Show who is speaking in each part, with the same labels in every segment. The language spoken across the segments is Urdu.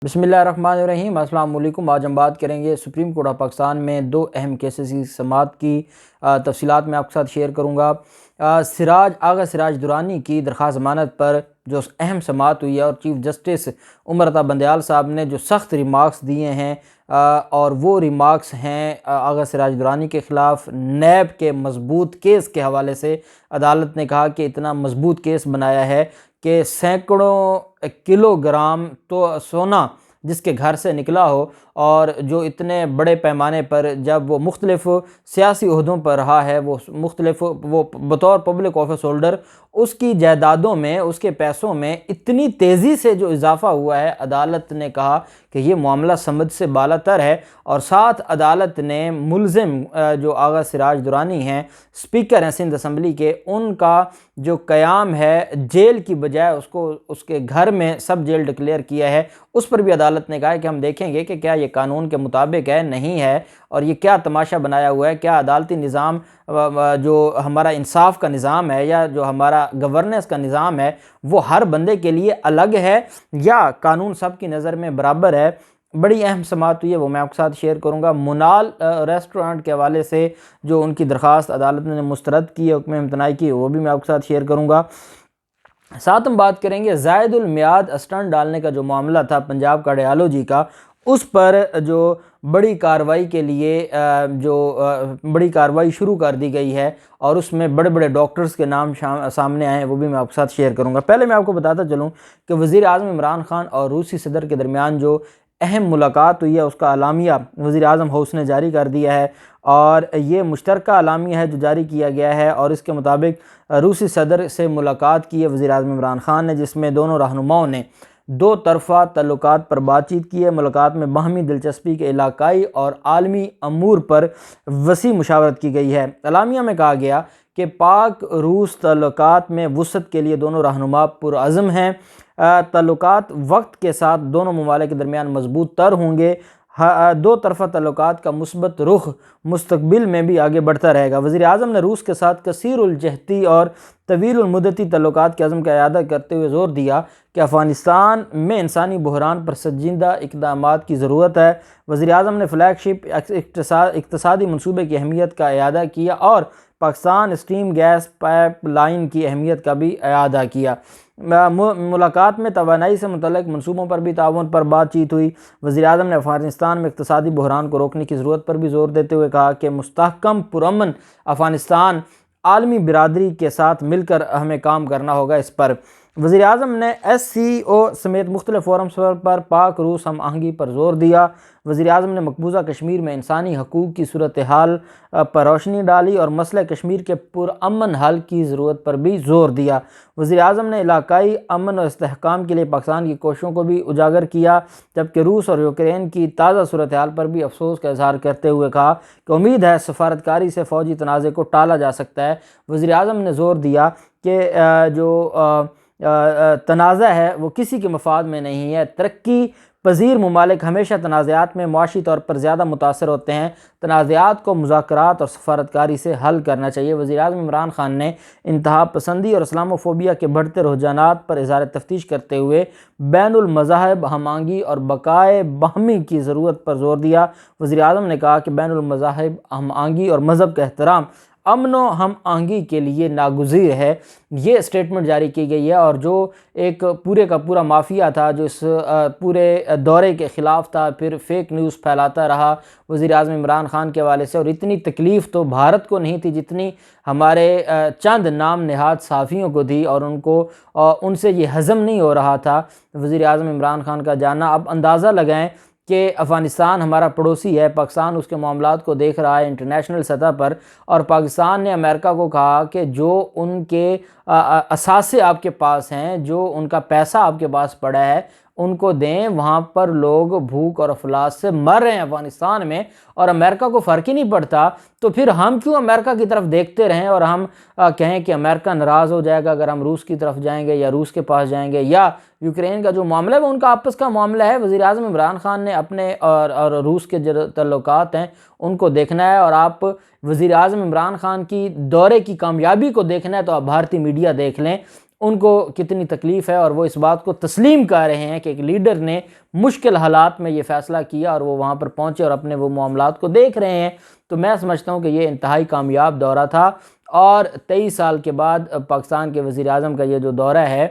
Speaker 1: بسم اللہ الرحمن الرحیم۔ السلام علیکم۔ آج ہم بات کریں گے سپریم کورٹ آف پاکستان میں دو اہم کیسز کی سماعت کی تفصیلات میں آپ کے ساتھ شیئر کروں گا۔ آغا سراج درانی کی درخواست ضمانت پر جو اہم سماعت ہوئی ہے اور چیف جسٹس عمر عطا بندیال صاحب نے جو سخت ریمارکس دیے ہیں اور وہ ریمارکس ہیں آغا سراج درانی کے خلاف نیب کے مضبوط کیس کے حوالے سے۔ عدالت نے کہا کہ اتنا مضبوط کیس بنایا ہے کہ سینکڑوں کلو گرام تو سونا جس کے گھر سے نکلا ہو اور جو اتنے بڑے پیمانے پر جب وہ مختلف سیاسی عہدوں پر رہا ہے، وہ بطور پبلک آفس ہولڈر اس کی جائیدادوں میں، اس کے پیسوں میں اتنی تیزی سے جو اضافہ ہوا ہے، عدالت نے کہا کہ یہ معاملہ سمجھ سے بالا تر ہے۔ اور ساتھ عدالت نے ملزم جو آغا سراج درانی ہیں، اسپیکر ہیں سندھ اسمبلی کے، ان کا جو قیام ہے جیل کی بجائے اس کے گھر میں سب جیل ڈکلیئر کیا ہے، اس پر بھی عدالت نے کہا ہے کہ ہم دیکھیں گے کہ کیا یہ قانون کے مطابق ہے نہیں ہے، اور یہ کیا تماشا بنایا ہوا ہے، کیا عدالتی نظام جو ہمارا انصاف کا نظام ہے یا جو ہمارا گورننس کا نظام ہے وہ ہر بندے کے لیے الگ ہے یا قانون سب کی نظر میں برابر ہے۔ بڑی اہم سماعت ہوئی ہے، وہ میں آپ کے ساتھ شیئر کروں گا۔ منال ریسٹورنٹ کے حوالے سے جو ان کی درخواست عدالت نے مسترد کی ہے، حکم امتناعی کی، وہ بھی میں آپ کے ساتھ شیئر کروں گا۔ ساتھ ہم بات کریں گے زائد المیعاد اسٹنٹ ڈالنے کا جو معاملہ تھا پنجاب کارڈیالوجی کا، اس پر جو بڑی کارروائی کے لیے بڑی کارروائی شروع کر دی گئی ہے اور اس میں بڑے بڑے ڈاکٹرز کے نام سامنے آئے ہیں، وہ بھی میں آپ کے ساتھ شیئر کروں گا۔ پہلے میں آپ کو بتاتا چلوں کہ وزیر اعظم عمران خان اور روسی صدر کے درمیان جو اہم ملاقات ہوئی ہے اس کا اعلامیہ وزیر اعظم ہاؤس نے جاری کر دیا ہے، اور یہ مشترکہ اعلامیہ ہے جو جاری کیا گیا ہے، اور اس کے مطابق روسی صدر سے ملاقات کی ہے وزیر اعظم عمران خان نے، جس میں دونوں رہنماؤں نے دو طرفہ تعلقات پر بات چیت کی ہے۔ ملاقات میں باہمی دلچسپی کے علاقائی اور عالمی امور پر وسیع مشاورت کی گئی ہے۔ اعلامیہ میں کہا گیا کہ پاک روس تعلقات میں وسعت کے لیے دونوں رہنما پرعزم ہیں۔ تعلقات وقت کے ساتھ دونوں ممالک کے درمیان مضبوط تر ہوں گے۔ دو طرفہ تعلقات کا مثبت رخ مستقبل میں بھی آگے بڑھتا رہے گا۔ وزیر اعظم نے روس کے ساتھ کثیر الجہتی اور طویل المدتی تعلقات کے عزم کا اعادہ کرتے ہوئے زور دیا کہ افغانستان میں انسانی بحران پر سنجیدہ اقدامات کی ضرورت ہے۔ وزیر اعظم نے فلیگ شپ اقتصادی منصوبے کی اہمیت کا اعادہ کیا اور Pakistan stream gas pipe line کی اہمیت کا بھی اعادہ کیا۔ ملاقات میں توانائی سے متعلق منصوبوں پر بھی تعاون پر بات چیت ہوئی۔ وزیر اعظم نے افغانستان میں اقتصادی بحران کو روکنے کی ضرورت پر بھی زور دیتے ہوئے کہا کہ مستحکم پرامن افغانستان عالمی برادری کے ساتھ مل کر ہمیں کام کرنا ہوگا اس پر۔ وزیر اعظم نے ایس سی او سمیت مختلف فورمز پر پاک روس ہم آہنگی پر زور دیا۔ وزیر اعظم نے مقبوضہ کشمیر میں انسانی حقوق کی صورتحال پر روشنی ڈالی اور مسئلہ کشمیر کے پرامن حل کی ضرورت پر بھی زور دیا۔ وزیر اعظم نے علاقائی امن و استحکام کے لیے پاکستان کی کوششوں کو بھی اجاگر کیا، جبکہ روس اور یوکرین کی تازہ صورتحال پر بھی افسوس کا اظہار کرتے ہوئے کہا کہ امید ہے سفارتکاری سے فوجی تنازع کو ٹالا جا سکتا ہے۔ وزیر اعظم نے زور دیا کہ جو تنازع ہے وہ کسی کے مفاد میں نہیں ہے۔ ترقی پذیر ممالک ہمیشہ تنازعات میں معاشی طور پر زیادہ متاثر ہوتے ہیں، تنازعات کو مذاکرات اور سفارتکاری سے حل کرنا چاہیے۔ وزیر اعظم عمران خان نے انتہا پسندی اور اسلاموفوبیا کے بڑھتے رجحانات پر اظہار تفتیش کرتے ہوئے بین المذاہب ہم آہنگی اور بقائے باہمی کی ضرورت پر زور دیا۔ وزیر اعظم نے کہا کہ بین المذاہب ہم آہنگی اور مذہب کا احترام امن و ہم آہنگی کے لیے ناگزیر ہے۔ یہ سٹیٹمنٹ جاری کی گئی ہے، اور جو ایک پورے کا پورا مافیا تھا جو اس پورے دورے کے خلاف تھا، پھر فیک نیوز پھیلاتا رہا وزیر اعظم عمران خان کے حوالے سے، اور اتنی تکلیف تو بھارت کو نہیں تھی جتنی ہمارے چند نام نہاد صحافیوں کو تھی، اور ان سے یہ ہضم نہیں ہو رہا تھا وزیر اعظم عمران خان کا جانا۔ اب اندازہ لگائیں کہ افغانستان ہمارا پڑوسی ہے، پاکستان اس کے معاملات کو دیکھ رہا ہے انٹرنیشنل سطح پر، اور پاکستان نے امریکہ کو کہا کہ جو ان کے اثاثے آپ کے پاس ہیں، جو ان کا پیسہ آپ کے پاس پڑا ہے، ان کو دیں۔ وہاں پر لوگ بھوک اور افلاس سے مر رہے ہیں افغانستان میں، اور امریکہ کو فرق ہی نہیں پڑتا، تو پھر ہم کیوں امریکہ کی طرف دیکھتے رہیں اور ہم کہیں کہ امریکہ ناراض ہو جائے گا اگر ہم روس کی طرف جائیں گے یا روس کے پاس جائیں گے، یا یوکرین کا جو معاملہ ہے وہ ان کا آپس کا معاملہ ہے۔ وزیر اعظم عمران خان نے اپنے اور روس کے جو تعلقات ہیں ان کو دیکھنا ہے، اور آپ وزیر اعظم عمران خان کی دورے کی کامیابی کو دیکھنا ہے تو آپ بھارتی میڈیا دیکھ لیں۔ ان کو کتنی تکلیف ہے، اور وہ اس بات کو تسلیم کر رہے ہیں کہ ایک لیڈر نے مشکل حالات میں یہ فیصلہ کیا اور وہ وہاں پر پہنچے اور اپنے وہ معاملات کو دیکھ رہے ہیں۔ تو میں سمجھتا ہوں کہ یہ انتہائی کامیاب دورہ تھا، اور 23 سال کے بعد پاکستان کے وزیر اعظم کا یہ جو دورہ ہے،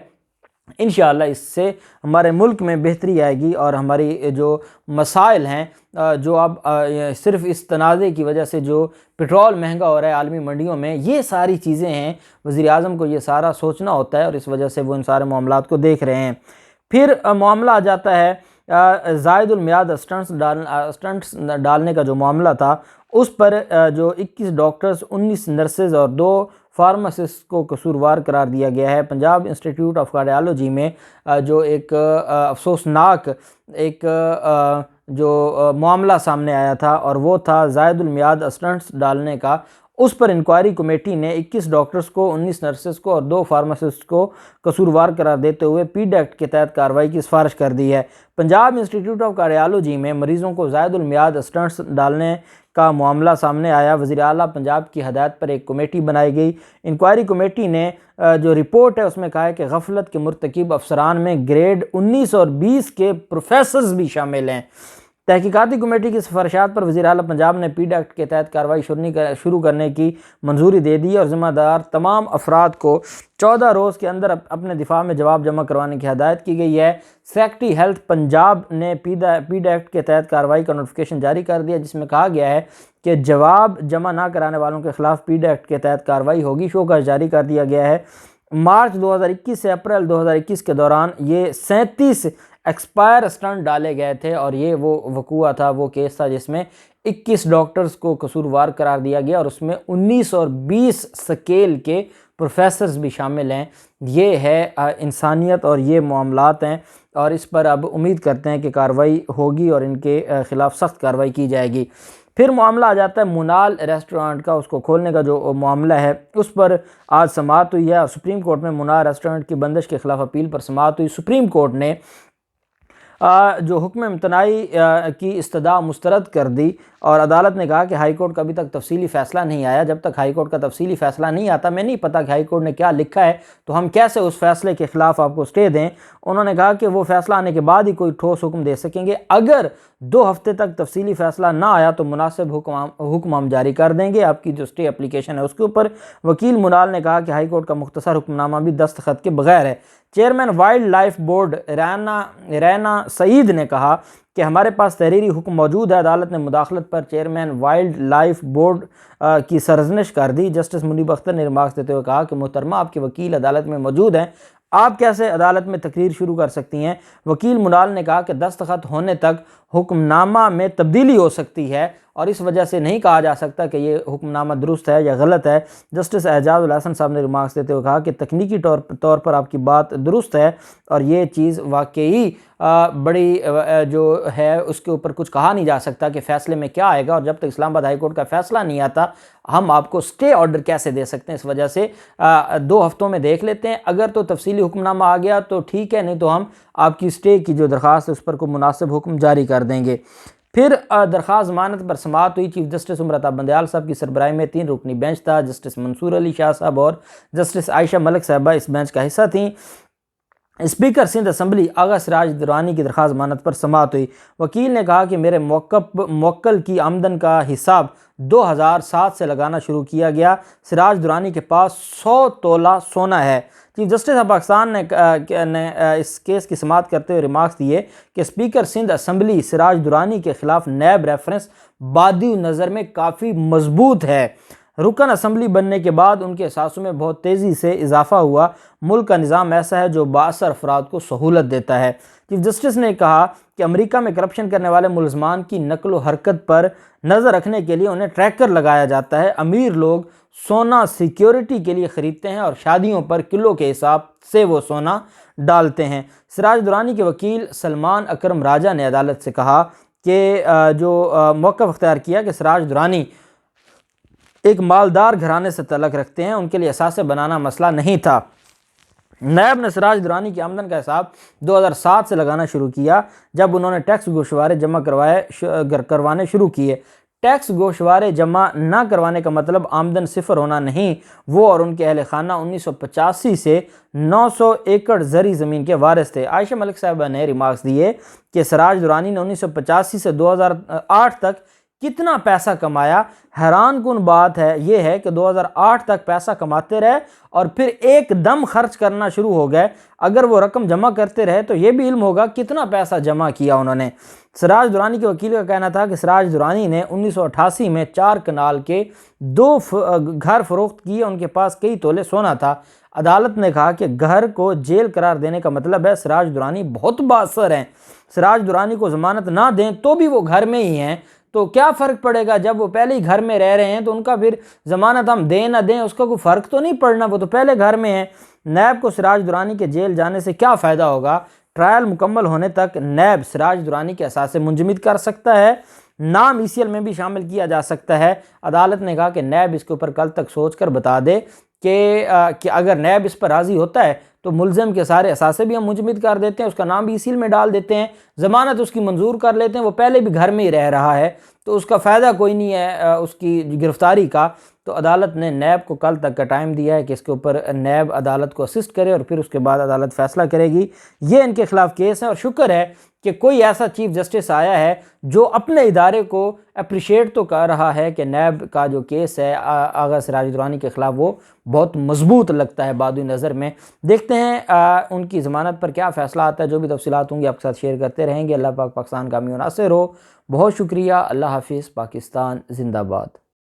Speaker 1: انشاءاللہ اس سے ہمارے ملک میں بہتری آئے گی، اور ہماری جو مسائل ہیں جو اب صرف اس تنازع کی وجہ سے جو پٹرول مہنگا ہو رہا ہے عالمی منڈیوں میں، یہ ساری چیزیں ہیں، وزیر اعظم کو یہ سارا سوچنا ہوتا ہے، اور اس وجہ سے وہ ان سارے معاملات کو دیکھ رہے ہیں۔ پھر معاملہ آ جاتا ہے زائد المیعاد اسٹنٹس ڈالنے کا جو معاملہ تھا، اس پر جو 21 ڈاکٹرز، 19 نرسز اور 2 فارماسسٹ کو قصوروار قرار دیا گیا ہے۔ پنجاب انسٹیٹیوٹ آف کارڈیالوجی میں جو ایک افسوسناک ایک جو معاملہ سامنے آیا تھا، اور وہ تھا زائد المیعاد اسٹنٹس ڈالنے کا۔ اس پر انکوائری کمیٹی نے 21 ڈاکٹرز کو، 19 نرسز کو اور 2 فارماسسٹ کو قصوروار قرار دیتے ہوئے پیڈ ایکٹ کے تحت کارروائی کی سفارش کر دی ہے۔ پنجاب انسٹیٹیوٹ آف کارڈیالوجی میں مریضوں کو زائد المیعاد اسٹنٹس ڈالنے کا معاملہ سامنے آیا۔ وزیر اعلیٰ پنجاب کی ہدایت پر ایک کمیٹی بنائی گئی۔ انکوائری کمیٹی نے جو رپورٹ ہے اس میں کہا ہے کہ غفلت کے مرتکب افسران میں گریڈ 19 اور 20 کے پروفیسرز بھی شامل ہیں۔ تحقیقاتی کمیٹی کی سفارشات پر وزیر اعلیٰ پنجاب نے پیڈ ایکٹ کے تحت کارروائی شروع کرنے کی منظوری دے دی، اور ذمہ دار تمام افراد کو 14 روز کے اندر اپنے دفاع میں جواب جمع کروانے کی ہدایت کی گئی ہے۔ سیکٹری ہیلتھ پنجاب نے پیڈ ایکٹ کے تحت کارروائی کا نوٹیفیکیشن جاری کر دیا، جس میں کہا گیا ہے کہ جواب جمع نہ کرانے والوں کے خلاف پیڈ ایکٹ کے تحت کارروائی ہوگی۔ شوکاز جاری کر دیا گیا ہے۔ مارچ 2021 سے اپریل 2021 کے دوران یہ 37 ایکسپائر اسٹنٹ ڈالے گئے تھے، اور یہ وہ وقوعہ تھا، وہ کیس تھا جس میں 21 ڈاکٹرز کو قصوروار قرار دیا گیا، اور اس میں 19 اور 20 سکیل کے پروفیسرز بھی شامل ہیں۔ یہ ہے انسانیت اور یہ معاملات ہیں، اور اس پر اب امید کرتے ہیں کہ کارروائی ہوگی اور ان کے خلاف سخت کارروائی کی جائے گی۔ پھر معاملہ آ جاتا ہے منال ریسٹورانٹ کا، اس کو کھولنے کا جو معاملہ ہے اس پر آج سماعت ہوئی ہے۔ سپریم کورٹ میں منال ریسٹورانٹ کی بندش کے خلاف اپیل پر سماعت ہوئی۔ سپریم کورٹ نے جو حکم امتناعی کی استدعا مسترد کر دی، اور عدالت نے کہا کہ ہائی کورٹ کا ابھی تک تفصیلی فیصلہ نہیں آیا۔ جب تک ہائی کورٹ کا تفصیلی فیصلہ نہیں آتا، میں نہیں پتا کہ ہائی کورٹ نے کیا لکھا ہے، تو ہم کیسے اس فیصلے کے خلاف آپ کو سٹے دیں۔ انہوں نے کہا کہ وہ فیصلہ آنے کے بعد ہی کوئی ٹھوس حکم دے سکیں گے۔ اگر 2 ہفتے تک تفصیلی فیصلہ نہ آیا تو مناسب حکم ہم جاری کر دیں گے آپ کی جو سٹے اپلیکیشن ہے اس کے اوپر۔ وکیل منال نے کہا کہ ہائی کورٹ کا مختصر حکم نامہ بھی دستخط کے بغیر ہے۔ Chairman wildlife board Rina Saeed نے کہا کہ ہمارے پاس تحریری حکم موجود ہے۔ عدالت نے مداخلت پر چیئرمین وائلڈ لائف بورڈ کی سرزنش کر دی۔ جسٹس منیب اختر نے ریمارکس دیتے ہوئے کہا کہ محترمہ، آپ کے وکیل عدالت میں موجود ہیں، آپ کیسے عدالت میں تقریر شروع کر سکتی ہیں؟ وکیل منال نے کہا کہ دستخط ہونے تک حکم نامہ میں تبدیلی ہو سکتی ہے، اور اس وجہ سے نہیں کہا جا سکتا کہ یہ حکم نامہ درست ہے یا غلط ہے۔ جسٹس اعجاز الحسن صاحب نے ریمارکس دیتے ہوئے کہا کہ تکنیکی طور پر آپ کی بات درست ہے، اور یہ چیز واقعی بڑی جو ہے اس کے اوپر کچھ کہا نہیں جا سکتا کہ فیصلے میں کیا آئے گا، اور جب تک اسلام آباد ہائی کورٹ کا فیصلہ نہیں آتا ہم آپ کو سٹے آرڈر کیسے دے سکتے ہیں۔ اس وجہ سے 2 ہفتوں میں دیکھ لیتے ہیں، اگر تو تفصیلی حکم نامہ آ گیا تو ٹھیک ہے، نہیں تو ہم آپ کی سٹے کی جو درخواست ہے اس پر کوئی مناسب حکم جاری کر دیں گے۔ پھر درخواست ضمانت پر سماعت ہوئی۔ چیف جسٹس عمر عطا بندیال صاحب کی سربراہی میں 3 رکنی بینچ تھا۔ جسٹس منصور علی شاہ صاحب اور جسٹس عائشہ ملک صاحبہ اس بینچ کا حصہ تھیں۔ اسپیکر سندھ اسمبلی آغا سراج درانی کی درخواست ضمانت پر سماعت ہوئی۔ وکیل نے کہا کہ میرے موکل کی آمدن کا حساب 2007 سے لگانا شروع کیا گیا۔ سراج درانی کے پاس 100 تولہ سونا ہے۔ چیف جسٹس آف پاکستان نے اس کیس کی سماعت کرتے ہوئے ریمارکس دیے کہ اسپیکر سندھ اسمبلی سراج درانی کے خلاف نیب ریفرنس بادی نظر میں کافی مضبوط ہے۔ رکن اسمبلی بننے کے بعد ان کے احساسوں میں بہت تیزی سے اضافہ ہوا۔ ملک کا نظام ایسا ہے جو بااثر افراد کو سہولت دیتا ہے۔ چیف جسٹس نے کہا کہ امریکہ میں کرپشن کرنے والے ملزمان کی نقل و حرکت پر نظر رکھنے کے لیے انہیں ٹریکر لگایا جاتا ہے۔ امیر لوگ سونا سیکیورٹی کے لیے خریدتے ہیں اور شادیوں پر کلو کے حساب سے وہ سونا ڈالتے ہیں۔ سراج درانی کے وکیل سلمان اکرم راجہ نے عدالت سے کہا کہ جو موقف اختیار کیا کہ سراج درانی ایک مالدار گھرانے سے تعلق رکھتے ہیں، ان کے لیے اثاثے بنانا مسئلہ نہیں تھا۔ نیب نے سراج درانی کی آمدن کا حساب 2007 سے لگانا شروع کیا، جب انہوں نے ٹیکس گوشوارے جمع کروانے شروع کیے۔ ٹیکس گوشوارے جمع نہ کروانے کا مطلب آمدن صفر ہونا نہیں۔ وہ اور ان کے اہل خانہ 1985 سے 900 ایکڑ زرعی زمین کے وارث تھے۔ عائشہ ملک صاحبہ نے ریمارکس دیے کہ سراج درانی نے 1985 سے 2008 تک کتنا پیسہ کمایا۔ حیران کن بات ہے یہ ہے کہ 2008 تک پیسہ کماتے رہے اور پھر ایک دم خرچ کرنا شروع ہو گئے۔ اگر وہ رقم جمع کرتے رہے تو یہ بھی علم ہوگا کتنا پیسہ جمع کیا انہوں نے۔ سراج درانی کے وکیل کا کہنا تھا کہ سراج درانی نے 1988 میں 4 کنال کے 2 گھر فروخت کیے، ان کے پاس کئی تولے سونا تھا۔ عدالت نے کہا کہ گھر کو جیل قرار دینے کا مطلب ہے سراج درانی بہت بااثر ہیں۔ سراج درانی کو ضمانت نہ دیں تو بھی وہ گھر میں ہی ہیں، تو کیا فرق پڑے گا؟ جب وہ پہلے ہی گھر میں رہ رہے ہیں تو ان کا پھر ضمانت ہم دیں نہ دیں اس کا کوئی فرق تو نہیں پڑنا، وہ تو پہلے گھر میں ہیں۔ نیب کو سراج درانی کے جیل جانے سے کیا فائدہ ہوگا؟ ٹرائل مکمل ہونے تک نیب سراج درانی کے اثاثے منجمد کر سکتا ہے، نام ECL میں بھی شامل کیا جا سکتا ہے۔ عدالت نے کہا کہ نیب اس کے اوپر کل تک سوچ کر بتا دے کہ اگر نیب اس پر راضی ہوتا ہے تو ملزم کے سارے اثاثے بھی ہم منجمد کر دیتے ہیں، اس کا نام بھی ECL میں ڈال دیتے ہیں، ضمانت اس کی منظور کر لیتے ہیں، وہ پہلے بھی گھر میں ہی رہ رہا ہے تو اس کا فائدہ کوئی نہیں ہے اس کی گرفتاری کا۔ تو عدالت نے نیب کو کل تک کا ٹائم دیا ہے کہ اس کے اوپر نیب عدالت کو اسسٹ کرے اور پھر اس کے بعد عدالت فیصلہ کرے گی۔ یہ ان کے خلاف کیس ہے اور شکر ہے کہ کوئی ایسا چیف جسٹس آیا ہے جو اپنے ادارے کو اپریشیٹ تو کر رہا ہے کہ نیب کا جو کیس ہے آغا سراج درانی کے خلاف وہ بہت مضبوط لگتا ہے بادی نظر میں۔ دیکھتے ہیں ان کی ضمانت پر کیا فیصلہ آتا ہے، جو بھی تفصیلات ہوں گی آپ کے ساتھ شیئر کرتے رہیں گے۔ اللہ پاک پاکستان کامیاب و ناصر ہو۔ بہت شکریہ، اللہ حافظ، پاکستان زندہ باد۔